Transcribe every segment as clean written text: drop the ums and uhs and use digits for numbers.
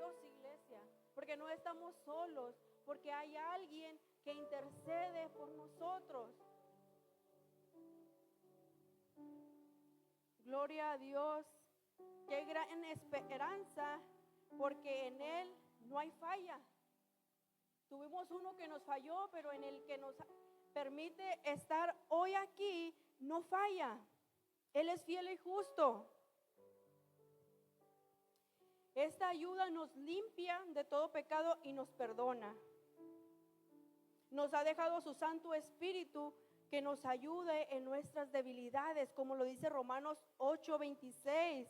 Dios, iglesia, porque no estamos solos, porque hay alguien que intercede por nosotros. Gloria a Dios. Qué gran esperanza, porque en Él no hay falla. Tuvimos uno que nos falló, pero en el que nos permite estar hoy aquí, no falla. Él es fiel y justo. Esta ayuda nos limpia de todo pecado y nos perdona. Nos ha dejado su Santo Espíritu que nos ayude en nuestras debilidades, como lo dice Romanos 8:26.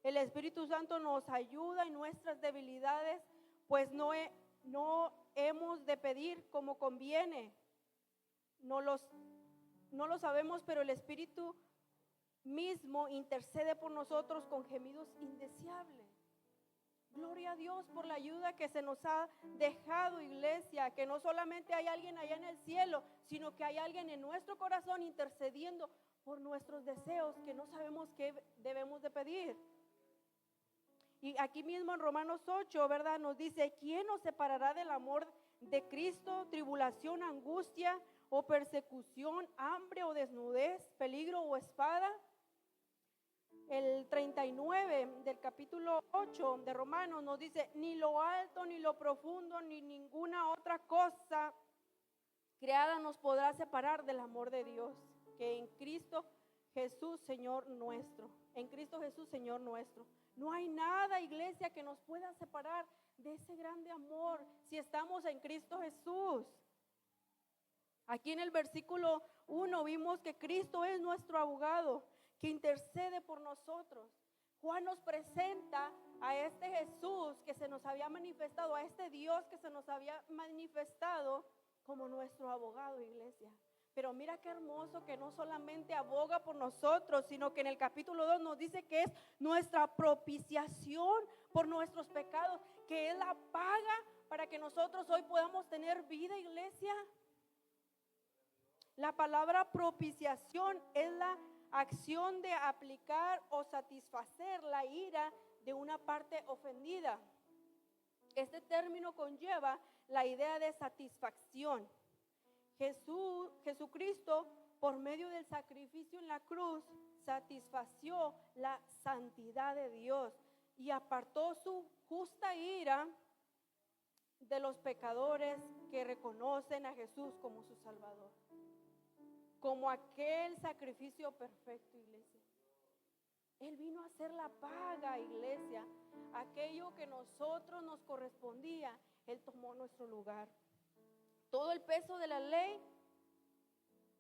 El Espíritu Santo nos ayuda en nuestras debilidades, pues no hemos de pedir como conviene. No lo sabemos, pero el Espíritu mismo intercede por nosotros con gemidos indeseables. Gloria a Dios por la ayuda que se nos ha dejado, iglesia, que no solamente hay alguien allá en el cielo, sino que hay alguien en nuestro corazón intercediendo por nuestros deseos que no sabemos qué debemos de pedir. Y aquí mismo en Romanos 8, ¿verdad? Nos dice, ¿quién nos separará del amor de Cristo? Tribulación, angustia o persecución, hambre o desnudez, peligro o espada. El 39 del capítulo 8 de Romanos nos dice, ni lo alto, ni lo profundo, ni ninguna otra cosa creada nos podrá separar del amor de Dios, que en Cristo Jesús, Señor nuestro. En Cristo Jesús, Señor nuestro. No hay nada, iglesia, que nos pueda separar de ese grande amor si estamos en Cristo Jesús. Aquí en el versículo 1 vimos que Cristo es nuestro abogado, que intercede por nosotros. Juan nos presenta a este Jesús que se nos había manifestado, a este Dios que se nos había manifestado como nuestro abogado, iglesia. Pero mira qué hermoso que no solamente aboga por nosotros, sino que en el capítulo 2 nos dice que es nuestra propiciación por nuestros pecados, que es la paga para que nosotros hoy podamos tener vida, iglesia. La palabra propiciación es la acción de aplicar o satisfacer la ira de una parte ofendida. Este término conlleva la idea de satisfacción. Jesucristo, por medio del sacrificio en la cruz, satisfació la santidad de Dios y apartó su justa ira de los pecadores que reconocen a Jesús como su Salvador. Como aquel sacrificio perfecto, iglesia. Él vino a hacer la paga, iglesia. Aquello que nosotros nos correspondía, Él tomó nuestro lugar. Todo el peso de la ley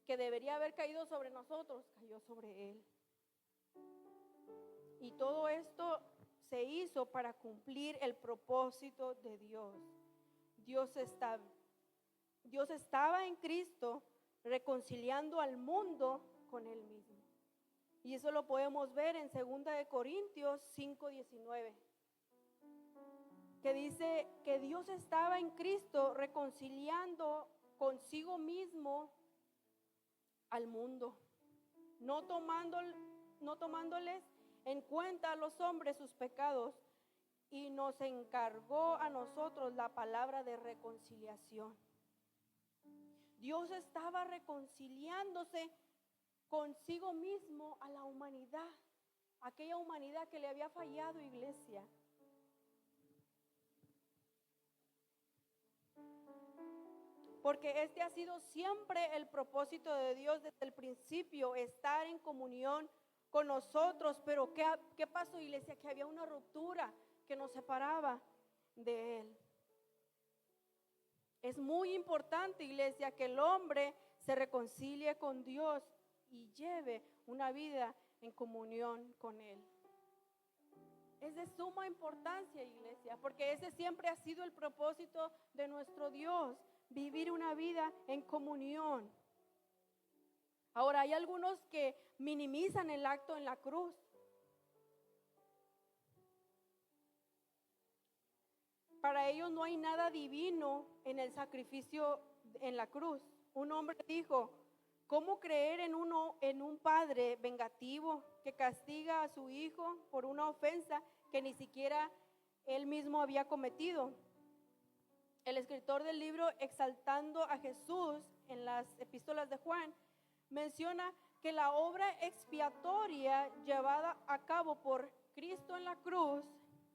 que debería haber caído sobre nosotros, cayó sobre Él. Y todo esto se hizo para cumplir el propósito de Dios. Dios estaba en Cristo reconciliando al mundo con Él mismo. Y eso lo podemos ver en 2 Corintios 5:19, que dice que Dios estaba en Cristo reconciliando consigo mismo al mundo, no tomándoles en cuenta a los hombres sus pecados, y nos encargó a nosotros la palabra de reconciliación. Dios estaba reconciliándose consigo mismo a la humanidad, aquella humanidad que le había fallado, iglesia. Porque este ha sido siempre el propósito de Dios desde el principio, estar en comunión con nosotros. Pero ¿qué pasó, iglesia? Que había una ruptura que nos separaba de Él. Es muy importante, iglesia, que el hombre se reconcilie con Dios y lleve una vida en comunión con Él. Es de suma importancia, iglesia, porque ese siempre ha sido el propósito de nuestro Dios, vivir una vida en comunión. Ahora, hay algunos que minimizan el acto en la cruz. Para ellos no hay nada divino en el sacrificio en la cruz. Un hombre dijo, ¿cómo creer en un padre vengativo que castiga a su hijo por una ofensa que ni siquiera él mismo había cometido. El escritor del libro Exaltando a Jesús en las epístolas de Juan menciona que la obra expiatoria llevada a cabo por Cristo en la cruz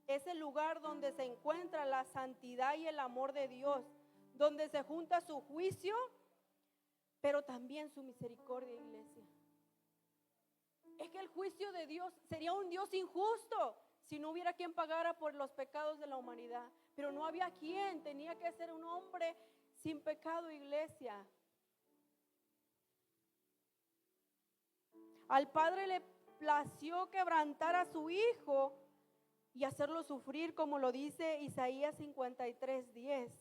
es el lugar donde se encuentra la santidad y el amor de Dios, donde se junta su juicio, pero también su misericordia, iglesia. Es que el juicio de Dios sería un Dios injusto si no hubiera quien pagara por los pecados de la humanidad. Pero no había quien, tenía que ser un hombre sin pecado, iglesia. Al Padre le plació quebrantar a su Hijo y hacerlo sufrir, como lo dice Isaías 53:10.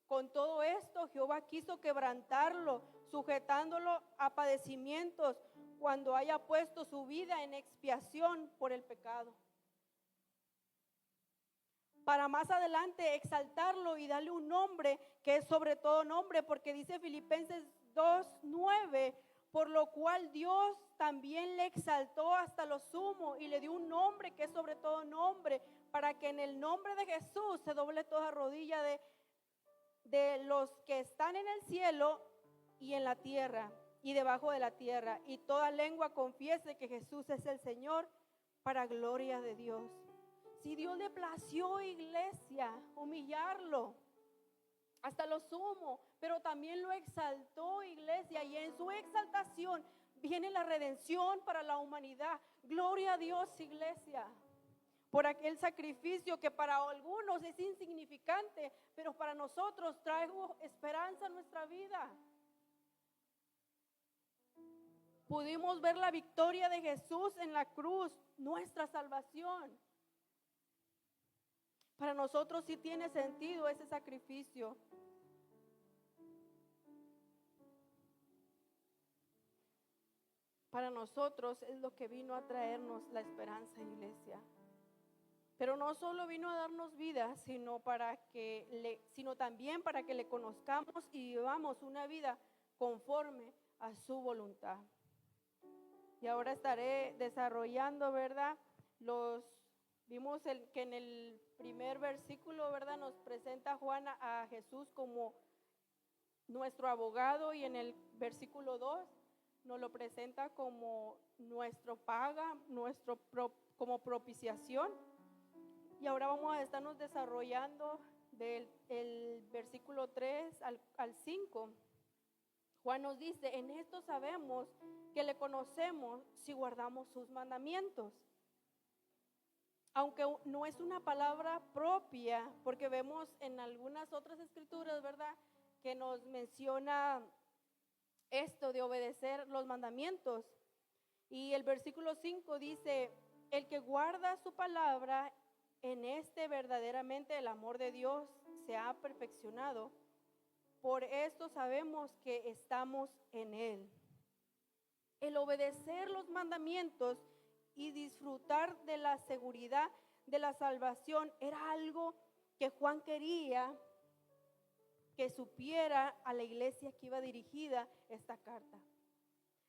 Con todo esto, Jehová quiso quebrantarlo, sujetándolo a padecimientos, cuando haya puesto su vida en expiación por el pecado, para más adelante exaltarlo y darle un nombre que es sobre todo nombre, porque dice Filipenses 2:9, por lo cual Dios también le exaltó hasta lo sumo y le dio un nombre que es sobre todo nombre, para que en el nombre de Jesús se doble toda rodilla de los que están en el cielo y en la tierra y debajo de la tierra, y toda lengua confiese que Jesús es el Señor, para gloria de Dios. Si Dios le plació, iglesia, humillarlo hasta lo sumo, pero también lo exaltó, iglesia, y en su exaltación viene la redención para la humanidad. Gloria a Dios, iglesia, por aquel sacrificio que para algunos es insignificante, pero para nosotros trae esperanza en nuestra vida. Pudimos ver la victoria de Jesús en la cruz, nuestra salvación. Para nosotros sí tiene sentido ese sacrificio. Para nosotros es lo que vino a traernos la esperanza, iglesia. Pero no solo vino a darnos vida, sino también para que le conozcamos y vivamos una vida conforme a su voluntad. Y ahora estaré desarrollando, ¿verdad? Vimos que en el primer versículo, ¿verdad? Nos presenta Juan a Jesús como nuestro abogado, y en el versículo 2 nos lo presenta como nuestro paga, como propiciación. Y ahora vamos a estarnos desarrollando del versículo 3 al 5. Juan nos dice: en esto sabemos que le conocemos si guardamos sus mandamientos. Aunque no es una palabra propia, porque vemos en algunas otras escrituras, ¿verdad?, que nos menciona esto de obedecer los mandamientos. Y el versículo 5 dice: el que guarda su palabra, en este verdaderamente el amor de Dios se ha perfeccionado. Por esto sabemos que estamos en Él. El obedecer los mandamientos y disfrutar de la seguridad de la salvación era algo que Juan quería que supiera a la iglesia que iba dirigida esta carta.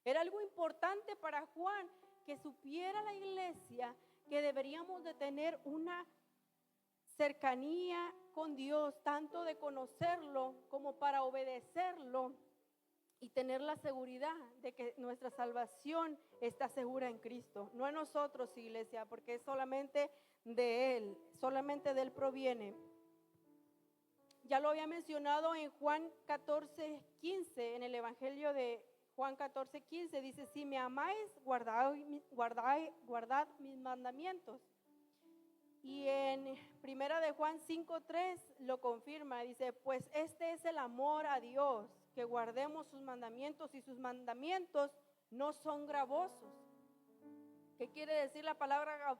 Era algo importante para Juan que supiera la iglesia que deberíamos de tener una cercanía con Dios, tanto de conocerlo como para obedecerlo y tener la seguridad de que nuestra salvación está segura en Cristo, no en nosotros, iglesia, porque es solamente de Él proviene. Ya lo había mencionado en Juan 14:15, en el Evangelio de Juan 14:15, dice: si me amáis, guardad mis mandamientos. Y en primera de Juan 5:3 lo confirma, dice: pues este es el amor a Dios, que guardemos sus mandamientos, y sus mandamientos no son gravosos. ¿Qué quiere decir la palabra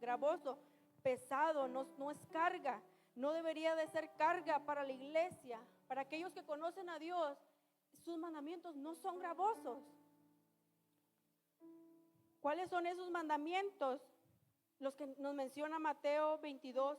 gravoso? Pesado, no es carga, no debería de ser carga para la iglesia. Para aquellos que conocen a Dios, sus mandamientos no son gravosos. ¿Cuáles son esos mandamientos? Los que nos menciona Mateo 22,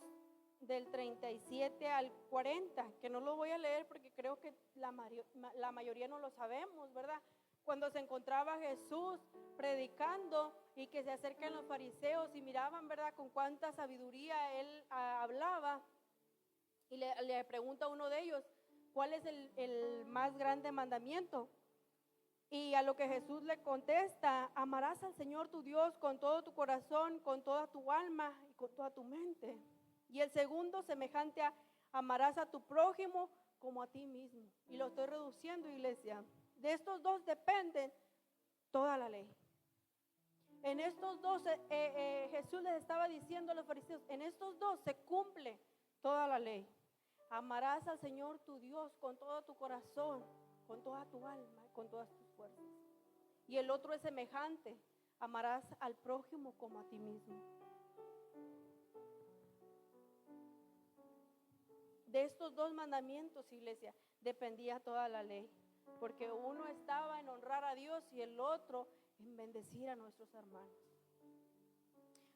del 37 al 40, que no lo voy a leer porque creo que la mayoría no lo sabemos, ¿verdad? Cuando se encontraba Jesús predicando y que se acercan los fariseos y miraban, ¿verdad?, con cuánta sabiduría él hablaba, y le pregunta a uno de ellos, ¿cuál es el más grande mandamiento? Y a lo que Jesús le contesta, amarás al Señor tu Dios con todo tu corazón, con toda tu alma y con toda tu mente. Y el segundo, semejante a amarás a tu prójimo como a ti mismo. Y lo estoy reduciendo, iglesia. De estos dos depende toda la ley. En estos dos, Jesús les estaba diciendo a los fariseos, en estos dos se cumple toda la ley. Amarás al Señor tu Dios con todo tu corazón, con toda tu alma y con todas tus fuerzas. Y el otro es semejante, amarás al prójimo como a ti mismo. De estos dos mandamientos, iglesia, dependía toda la ley, porque uno estaba en honrar a Dios y el otro en bendecir a nuestros hermanos.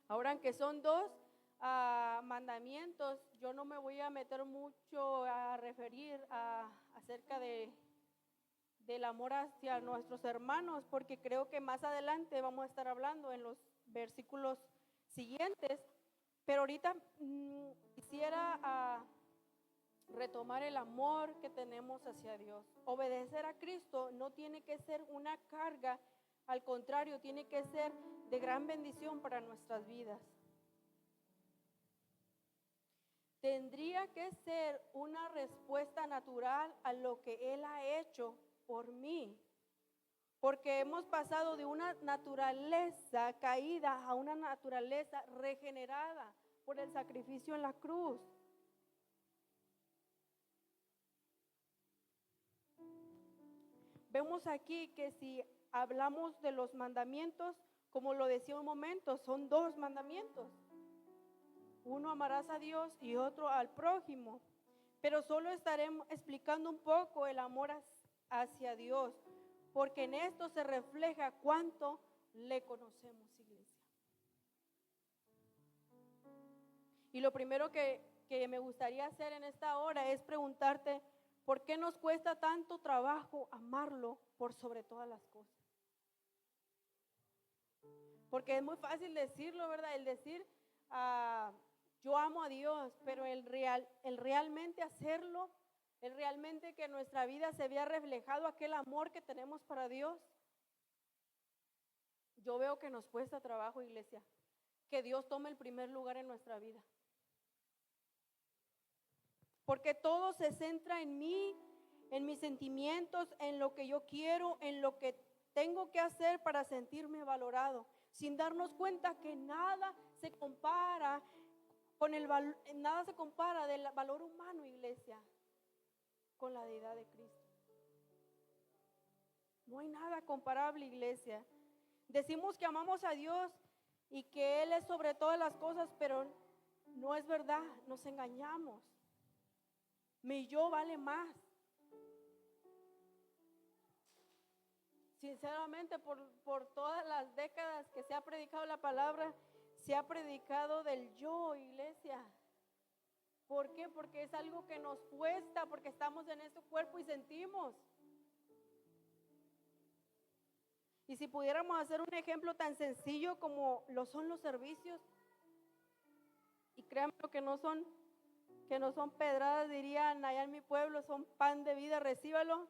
Ahora, aunque son dos mandamientos, yo no me voy a meter mucho a referir acerca del amor hacia nuestros hermanos, porque creo que más adelante vamos a estar hablando en los versículos siguientes, pero ahorita quisiera retomar el amor que tenemos hacia Dios. Obedecer a Cristo no tiene que ser una carga, al contrario, tiene que ser de gran bendición para nuestras vidas. Tendría que ser una respuesta natural a lo que Él ha hecho por mí, porque hemos pasado de una naturaleza caída a una naturaleza regenerada por el sacrificio en la cruz. Vemos aquí que si hablamos de los mandamientos, como lo decía un momento, son dos mandamientos. Uno, amarás a Dios, y otro al prójimo. Pero solo estaremos explicando un poco el amor hacia Dios, porque en esto se refleja cuánto le conocemos, iglesia. Y lo primero que me gustaría hacer en esta hora es preguntarte, ¿por qué nos cuesta tanto trabajo amarlo por sobre todas las cosas? Porque es muy fácil decirlo, ¿verdad? El decir, yo amo a Dios, pero el realmente hacerlo, el realmente que en nuestra vida se vea reflejado aquel amor que tenemos para Dios. Yo veo que nos cuesta trabajo, iglesia, que Dios tome el primer lugar en nuestra vida. Porque todo se centra en mí, en mis sentimientos, en lo que yo quiero, en lo que tengo que hacer para sentirme valorado, sin darnos cuenta que nada se compara nada se compara del valor humano, iglesia, con la deidad de Cristo. No hay nada comparable, iglesia. Decimos que amamos a Dios y que Él es sobre todas las cosas, pero no es verdad, nos engañamos. Mi yo vale más. Sinceramente, por todas las décadas que se ha predicado la palabra, se ha predicado del yo, iglesia. ¿Por qué? Porque es algo que nos cuesta, porque estamos en este cuerpo y sentimos. Y si pudiéramos hacer un ejemplo tan sencillo como lo son los servicios, y créanme que no son pedradas, dirían allá en mi pueblo, son pan de vida, recíbalo.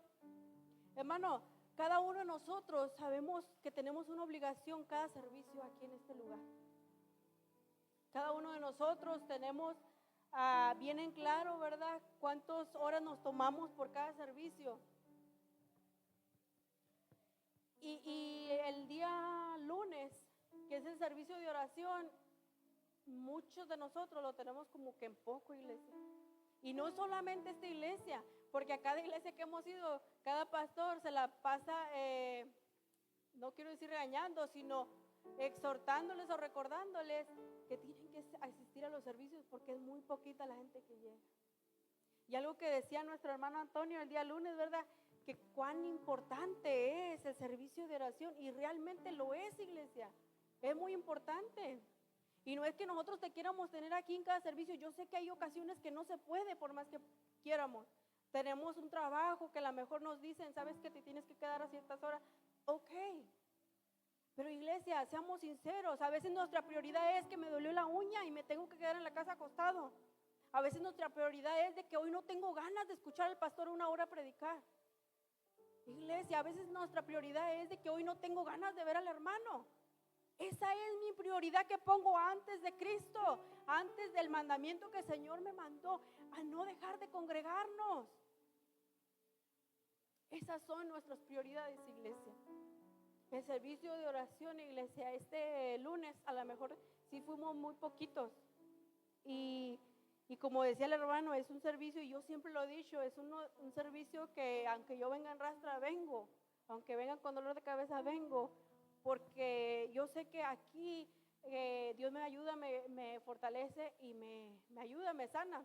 Hermano, cada uno de nosotros sabemos que tenemos una obligación cada servicio aquí en este lugar. Cada uno de nosotros tenemos bien en claro, ¿verdad?, cuántas horas nos tomamos por cada servicio. Y el día lunes, que es el servicio de oración, muchos de nosotros lo tenemos como que en poco, iglesia. Y no solamente esta iglesia, porque a cada iglesia que hemos ido, cada pastor se la pasa, no quiero decir regañando, sino exhortándoles o recordándoles que tienen que asistir a los servicios porque es muy poquita la gente que llega. Y algo que decía nuestro hermano Antonio el día lunes, ¿verdad?, que cuán importante es el servicio de oración, y realmente lo es, iglesia, es muy importante. Y no es que nosotros te quieramos tener aquí en cada servicio, yo sé que hay ocasiones que no se puede por más que quieramos. Tenemos un trabajo que a lo mejor nos dicen, sabes que te tienes que quedar a ciertas horas, Ok. Pero iglesia, seamos sinceros, a veces nuestra prioridad es que me dolió la uña y me tengo que quedar en la casa acostado. A veces nuestra prioridad es de que hoy no tengo ganas de escuchar al pastor una hora predicar. Iglesia, a veces nuestra prioridad es de que hoy no tengo ganas de ver al hermano. Esa es mi prioridad que pongo antes de Cristo, antes del mandamiento que el Señor me mandó, a no dejar de congregarnos. Esas son nuestras prioridades, iglesia. El servicio de oración, iglesia, este lunes a lo mejor sí fuimos muy poquitos. Y como decía el hermano, es un servicio, y yo siempre lo he dicho, es un servicio que aunque yo venga en rastra, vengo. Aunque venga con dolor de cabeza, vengo. Porque yo sé que aquí Dios me ayuda, me fortalece y me ayuda, me sana.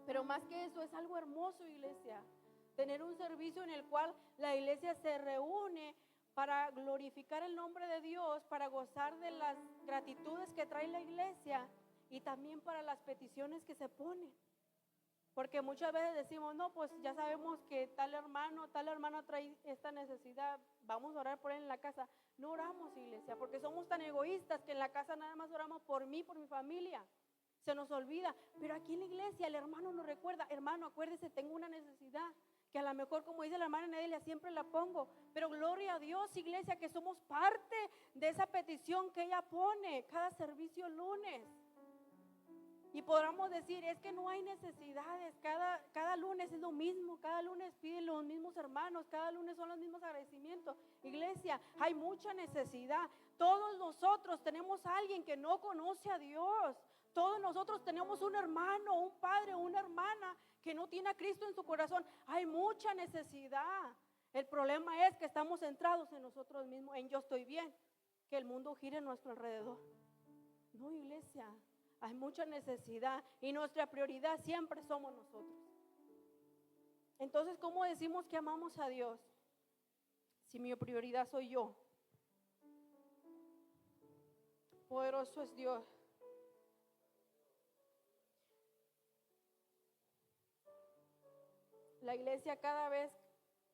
Pero más que eso, es algo hermoso, iglesia. Tener un servicio en el cual la iglesia se reúne para glorificar el nombre de Dios, para gozar de las gratitudes que trae la iglesia y también para las peticiones que se ponen. Porque muchas veces decimos, no, pues ya sabemos que tal hermano trae esta necesidad, vamos a orar por él en la casa. No oramos, iglesia, porque somos tan egoístas que en la casa nada más oramos por mí, por mi familia. Se nos olvida, pero aquí en la iglesia el hermano nos recuerda, hermano, acuérdese, tengo una necesidad, que a lo mejor, como dice la hermana Nedelia, siempre la pongo, pero gloria a Dios, iglesia, que somos parte de esa petición que ella pone cada servicio lunes. Y podamos decir, es que no hay necesidades, cada lunes es lo mismo, cada lunes piden los mismos hermanos, cada lunes son los mismos agradecimientos. Iglesia, hay mucha necesidad. Todos nosotros tenemos a alguien que no conoce a Dios. Todos nosotros tenemos un hermano, un padre, una hermana que no tiene a Cristo en su corazón. Hay mucha necesidad. El problema es que estamos centrados en nosotros mismos, en yo estoy bien, que el mundo gire a nuestro alrededor. No, iglesia. Hay mucha necesidad y nuestra prioridad siempre somos nosotros. Entonces, ¿cómo decimos que amamos a Dios si mi prioridad soy yo? Poderoso es Dios. La iglesia cada vez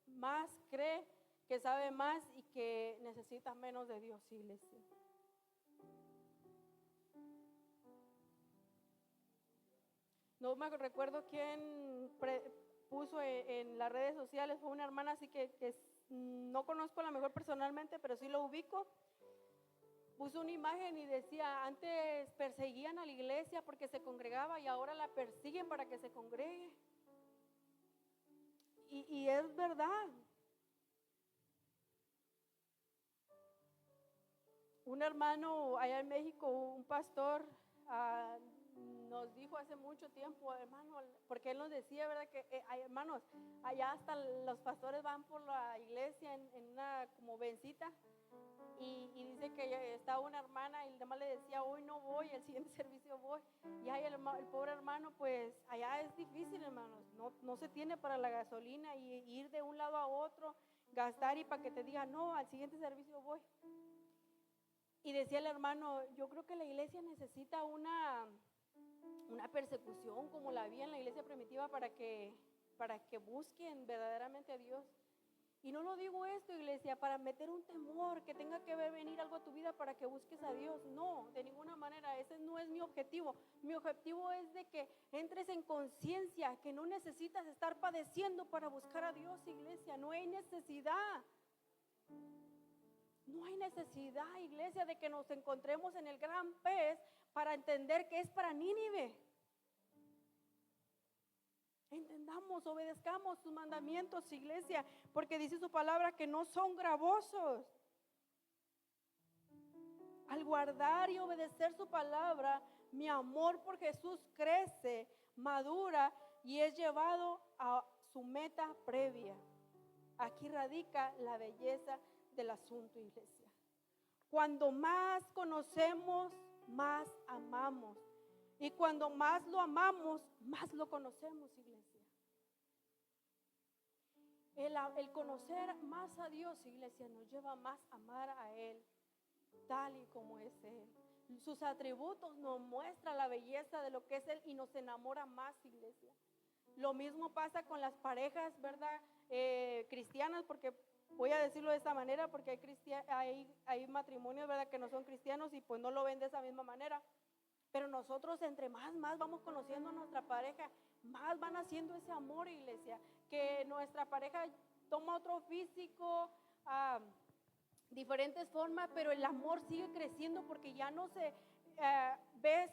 más cree que sabe más y que necesita menos de Dios, iglesia. No me recuerdo quién puso en las redes sociales, fue una hermana así que no conozco a lo mejor personalmente, pero sí lo ubico. Puso una imagen y decía, antes perseguían a la iglesia porque se congregaba y ahora la persiguen para que se congregue. Y es verdad. Un hermano allá en México, un pastor, nos dijo hace mucho tiempo, hermano, porque él nos decía, ¿verdad? Que hermanos, allá hasta los pastores van por la iglesia en una como vencita y dice que estaba una hermana y además le decía, hoy no voy, el siguiente servicio voy. Y ahí el pobre hermano, pues allá es difícil, hermanos, no se tiene para la gasolina y ir de un lado a otro, gastar y para que te diga, no, al siguiente servicio voy. Y decía el hermano, yo creo que la iglesia necesita una persecución como la había en la iglesia primitiva para que busquen verdaderamente a Dios. Y no lo digo esto, iglesia, para meter un temor que tenga que venir algo a tu vida para que busques a Dios. No, de ninguna manera, ese no es mi objetivo. Mi objetivo es de que entres en conciencia que no necesitas estar padeciendo para buscar a Dios, iglesia. No hay necesidad. No hay necesidad, iglesia, de que nos encontremos en el gran pez para entender que es para Nínive. Entendamos, obedezcamos sus mandamientos, iglesia, porque dice su palabra que no son gravosos. Al guardar y obedecer su palabra, mi amor por Jesús crece, madura y es llevado a su meta previa. Aquí radica la belleza del asunto, iglesia. Cuando más conocemos, más amamos. Y cuando más lo amamos, más lo conocemos, iglesia. El conocer más a Dios, iglesia, nos lleva más a amar a Él, tal y como es Él. Sus atributos nos muestran la belleza de lo que es Él y nos enamora más, iglesia. Lo mismo pasa con las parejas, ¿verdad? Cristianas, porque Voy a decirlo de esta manera porque hay matrimonios, ¿verdad?, que no son cristianos y pues no lo ven de esa misma manera. Pero nosotros entre más vamos conociendo a nuestra pareja, más van haciendo ese amor, iglesia. Que nuestra pareja toma otro físico, diferentes formas, pero el amor sigue creciendo porque ya no se ve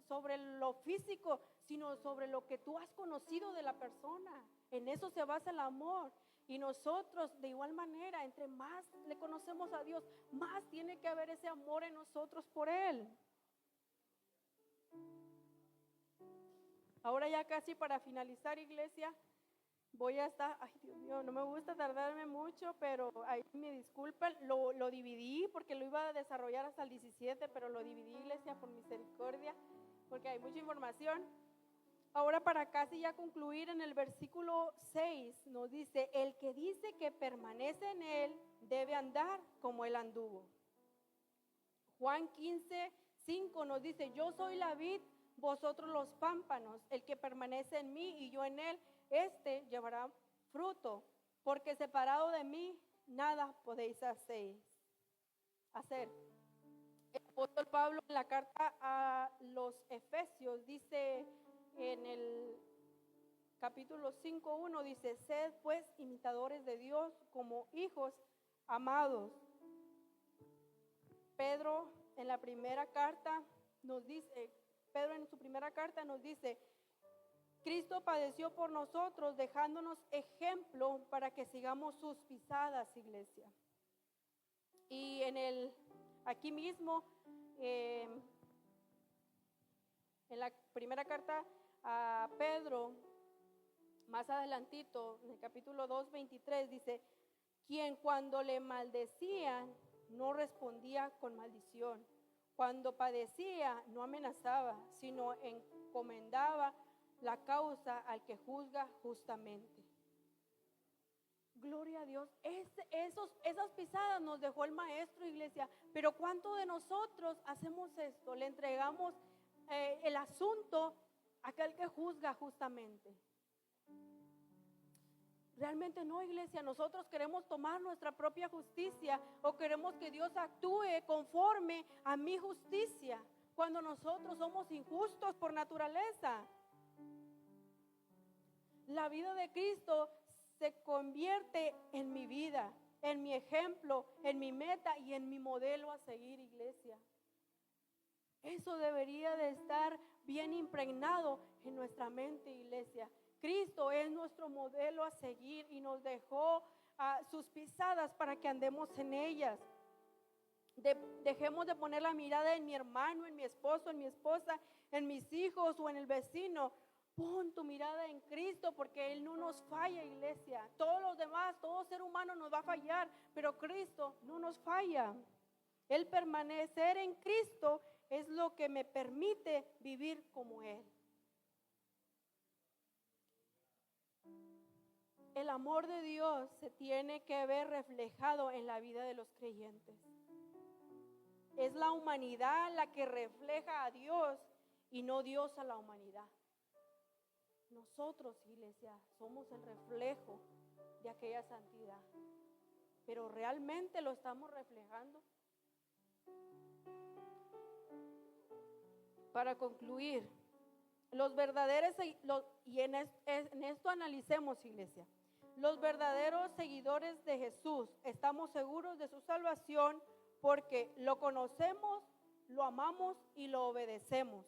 sobre lo físico, sino sobre lo que tú has conocido de la persona. En eso se basa el amor. Y nosotros de igual manera, entre más le conocemos a Dios, más tiene que haber ese amor en nosotros por Él. Ahora ya casi para finalizar, iglesia, voy a estar, ay Dios mío, no me gusta tardarme mucho, pero ahí me disculpan, lo dividí porque lo iba a desarrollar hasta el 17, pero lo dividí, iglesia, por misericordia, porque hay mucha información. Ahora para casi ya concluir, en el versículo 6 nos dice, el que dice que permanece en Él debe andar como Él anduvo. Juan 15:5 nos dice, yo soy la vid, vosotros los pámpanos, el que permanece en mí y yo en él, este llevará fruto, porque separado de mí nada podéis hacer. El apóstol Pablo en la carta a los Efesios dice en el capítulo 5:1, dice, sed pues imitadores de Dios como hijos amados. Pedro en su primera carta nos dice, Cristo padeció por nosotros, dejándonos ejemplo para que sigamos sus pisadas, iglesia. Y aquí mismo, en la primera carta a Pedro, más adelantito, en el capítulo 2:23, dice, quien cuando le maldecían no respondía con maldición. Cuando padecía, no amenazaba, sino encomendaba la causa al que juzga justamente. Gloria a Dios. Esas pisadas nos dejó el maestro, iglesia. Pero ¿cuánto de nosotros hacemos esto? Le entregamos el asunto a aquel que juzga justamente. Realmente no, iglesia. Nosotros queremos tomar nuestra propia justicia o queremos que Dios actúe conforme a mi justicia, cuando nosotros somos injustos por naturaleza. La vida de Cristo se convierte en mi vida, en mi ejemplo, en mi meta y en mi modelo a seguir, iglesia. Eso debería de estar bien impregnado en nuestra mente, iglesia. Cristo es nuestro modelo a seguir y nos dejó sus pisadas para que andemos en ellas. Dejemos de poner la mirada en mi hermano, en mi esposo, en mi esposa, en mis hijos o en el vecino. Pon tu mirada en Cristo, porque Él no nos falla, iglesia. Todos los demás, todo ser humano nos va a fallar, pero Cristo no nos falla. El permanecer en Cristo es lo que me permite vivir como Él. El amor de Dios se tiene que ver reflejado en la vida de los creyentes. Es la humanidad la que refleja a Dios y no Dios a la humanidad. Nosotros, iglesia, somos el reflejo de aquella santidad. Pero ¿realmente lo estamos reflejando? Para concluir, y en esto analicemos, iglesia. Los verdaderos seguidores de Jesús estamos seguros de su salvación porque lo conocemos, lo amamos y lo obedecemos.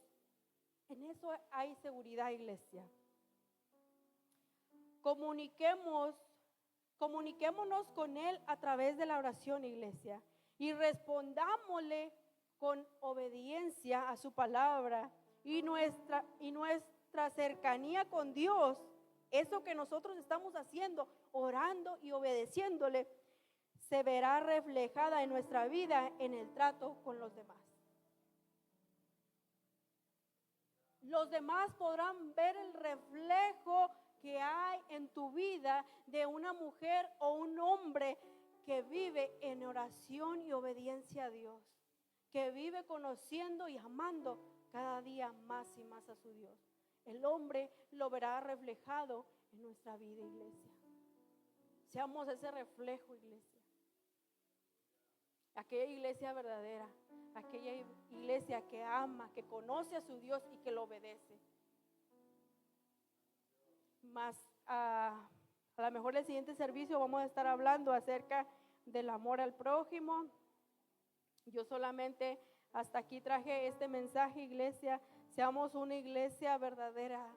En eso hay seguridad, iglesia. Comuniquémonos con Él a través de la oración, iglesia, y respondámosle con obediencia a su palabra y nuestra cercanía con Dios. Eso que nosotros estamos haciendo, orando y obedeciéndole, se verá reflejada en nuestra vida en el trato con los demás. Los demás podrán ver el reflejo que hay en tu vida de una mujer o un hombre que vive en oración y obediencia a Dios, que vive conociendo y amando cada día más y más a su Dios. El hombre lo verá reflejado en nuestra vida, iglesia. Seamos ese reflejo, iglesia. Aquella iglesia verdadera, aquella iglesia que ama, que conoce a su Dios y que lo obedece. Más a lo mejor el siguiente servicio vamos a estar hablando acerca del amor al prójimo. Yo solamente hasta aquí traje este mensaje, iglesia. Seamos una iglesia verdadera,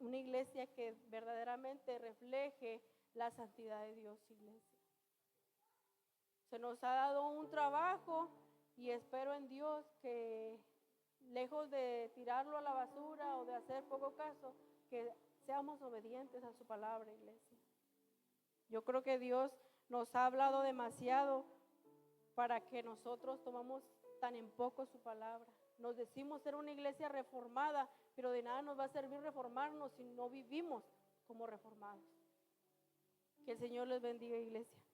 una iglesia que verdaderamente refleje la santidad de Dios, iglesia. Se nos ha dado un trabajo y espero en Dios que, lejos de tirarlo a la basura o de hacer poco caso, que seamos obedientes a su palabra, iglesia. Yo creo que Dios nos ha hablado demasiado para que nosotros tomamos tan en poco su palabra. Nos decimos ser una iglesia reformada, pero de nada nos va a servir reformarnos si no vivimos como reformados. Que el Señor les bendiga, iglesia.